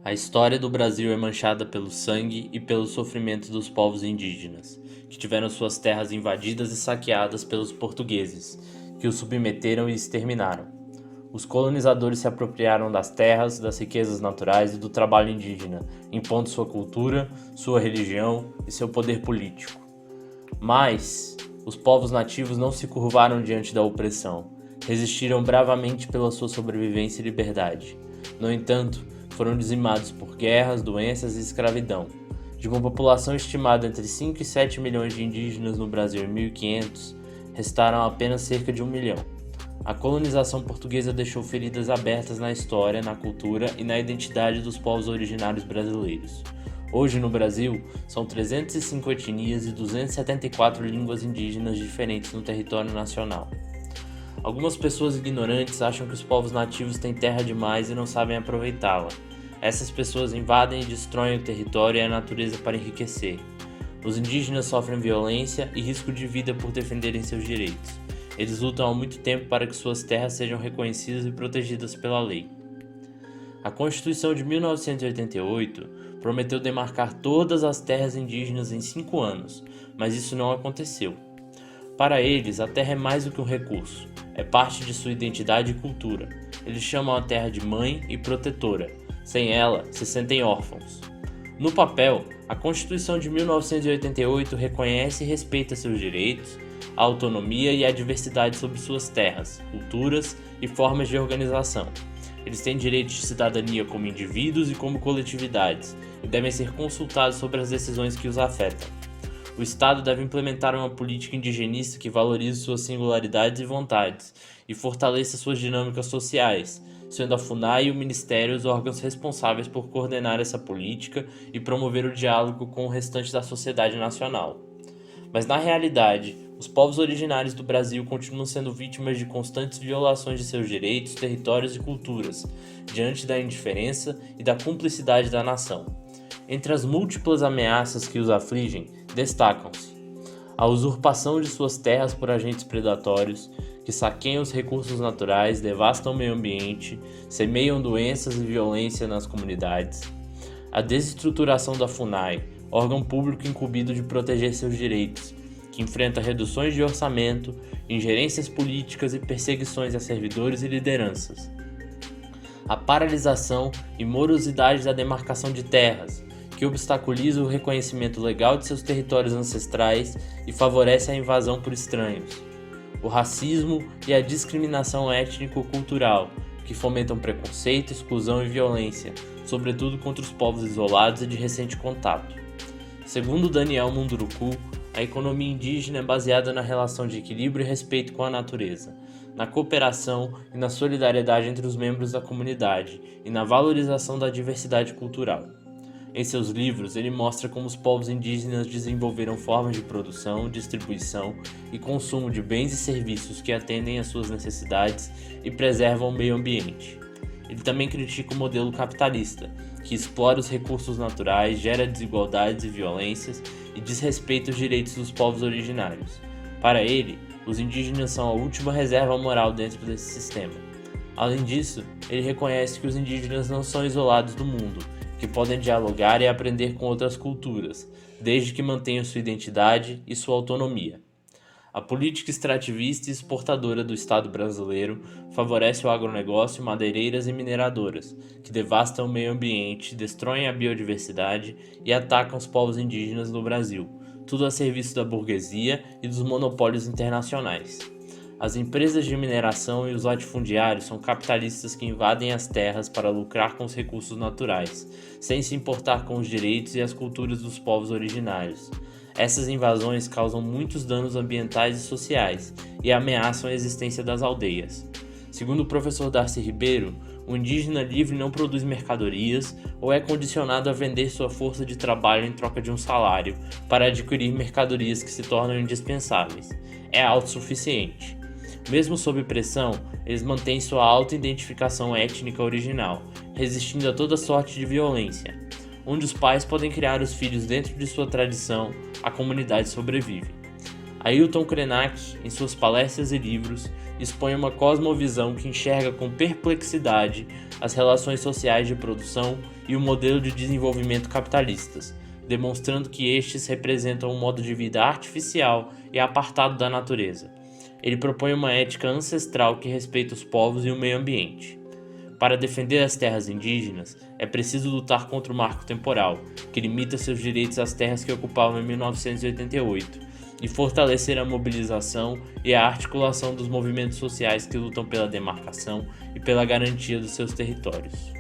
A história do Brasil é manchada pelo sangue e pelo sofrimento dos povos indígenas, que tiveram suas terras invadidas e saqueadas pelos portugueses, que os submeteram e exterminaram. Os colonizadores se apropriaram das terras, das riquezas naturais e do trabalho indígena, impondo sua cultura, sua religião e seu poder político. Mas os povos nativos não se curvaram diante da opressão, resistiram bravamente pela sua sobrevivência e liberdade. No entanto, foram dizimados por guerras, doenças e escravidão. De uma população estimada entre 5 e 7 milhões de indígenas no Brasil em 1500, restaram apenas cerca de 1 milhão. A colonização portuguesa deixou feridas abertas na história, na cultura e na identidade dos povos originários brasileiros. Hoje no Brasil, são 305 etnias e 274 línguas indígenas diferentes no território nacional. Algumas pessoas ignorantes acham que os povos nativos têm terra demais e não sabem aproveitá-la. Essas pessoas invadem e destroem o território e a natureza para enriquecer. Os indígenas sofrem violência e risco de vida por defenderem seus direitos. Eles lutam há muito tempo para que suas terras sejam reconhecidas e protegidas pela lei. A Constituição de 1988 prometeu demarcar todas as terras indígenas em 5 anos, mas isso não aconteceu. Para eles, a terra é mais do que um recurso, é parte de sua identidade e cultura. Eles chamam a terra de mãe e protetora. Sem ela, se sentem órfãos. No papel, a Constituição de 1988 reconhece e respeita seus direitos, a autonomia e a diversidade sobre suas terras, culturas e formas de organização. Eles têm direito de cidadania como indivíduos e como coletividades, e devem ser consultados sobre as decisões que os afetam. O Estado deve implementar uma política indigenista que valorize suas singularidades e vontades, e fortaleça suas dinâmicas sociais, sendo a FUNAI e o Ministério os órgãos responsáveis por coordenar essa política e promover o diálogo com o restante da sociedade nacional. Mas na realidade, os povos originários do Brasil continuam sendo vítimas de constantes violações de seus direitos, territórios e culturas, diante da indiferença e da cumplicidade da nação. Entre as múltiplas ameaças que os afligem, destacam-se a usurpação de suas terras por agentes predatórios, que saqueiam os recursos naturais, devastam o meio ambiente, semeiam doenças e violência nas comunidades, a desestruturação da FUNAI, órgão público incumbido de proteger seus direitos, que enfrenta reduções de orçamento, ingerências políticas e perseguições a servidores e lideranças, a paralisação e morosidade da demarcação de terras, que obstaculiza o reconhecimento legal de seus territórios ancestrais e favorece a invasão por estranhos, o racismo e a discriminação étnico-cultural, que fomentam preconceito, exclusão e violência, sobretudo contra os povos isolados e de recente contato. Segundo Daniel Munduruku, a economia indígena é baseada na relação de equilíbrio e respeito com a natureza, na cooperação e na solidariedade entre os membros da comunidade e na valorização da diversidade cultural. Em seus livros, ele mostra como os povos indígenas desenvolveram formas de produção, distribuição e consumo de bens e serviços que atendem às suas necessidades e preservam o meio ambiente. Ele também critica o modelo capitalista, que explora os recursos naturais, gera desigualdades e violências e desrespeita os direitos dos povos originários. Para ele, os indígenas são a última reserva moral dentro desse sistema. Além disso, ele reconhece que os indígenas não são isolados do mundo, que podem dialogar e aprender com outras culturas, desde que mantenham sua identidade e sua autonomia. A política extrativista e exportadora do Estado brasileiro favorece o agronegócio, madeireiras e mineradoras, que devastam o meio ambiente, destroem a biodiversidade e atacam os povos indígenas do Brasil, tudo a serviço da burguesia e dos monopólios internacionais. As empresas de mineração e os latifundiários são capitalistas que invadem as terras para lucrar com os recursos naturais, sem se importar com os direitos e as culturas dos povos originários. Essas invasões causam muitos danos ambientais e sociais e ameaçam a existência das aldeias. Segundo o professor Darcy Ribeiro, o indígena livre não produz mercadorias ou é condicionado a vender sua força de trabalho em troca de um salário para adquirir mercadorias que se tornam indispensáveis. É autossuficiente. Mesmo sob pressão, eles mantêm sua auto-identificação étnica original, resistindo a toda sorte de violência. Onde os pais podem criar os filhos dentro de sua tradição, a comunidade sobrevive. Ailton Krenak, em suas palestras e livros, expõe uma cosmovisão que enxerga com perplexidade as relações sociais de produção e o modelo de desenvolvimento capitalistas, demonstrando que estes representam um modo de vida artificial e apartado da natureza. Ele propõe uma ética ancestral que respeita os povos e o meio ambiente. Para defender as terras indígenas, é preciso lutar contra o marco temporal, que limita seus direitos às terras que ocupavam em 1988, e fortalecer a mobilização e a articulação dos movimentos sociais que lutam pela demarcação e pela garantia dos seus territórios.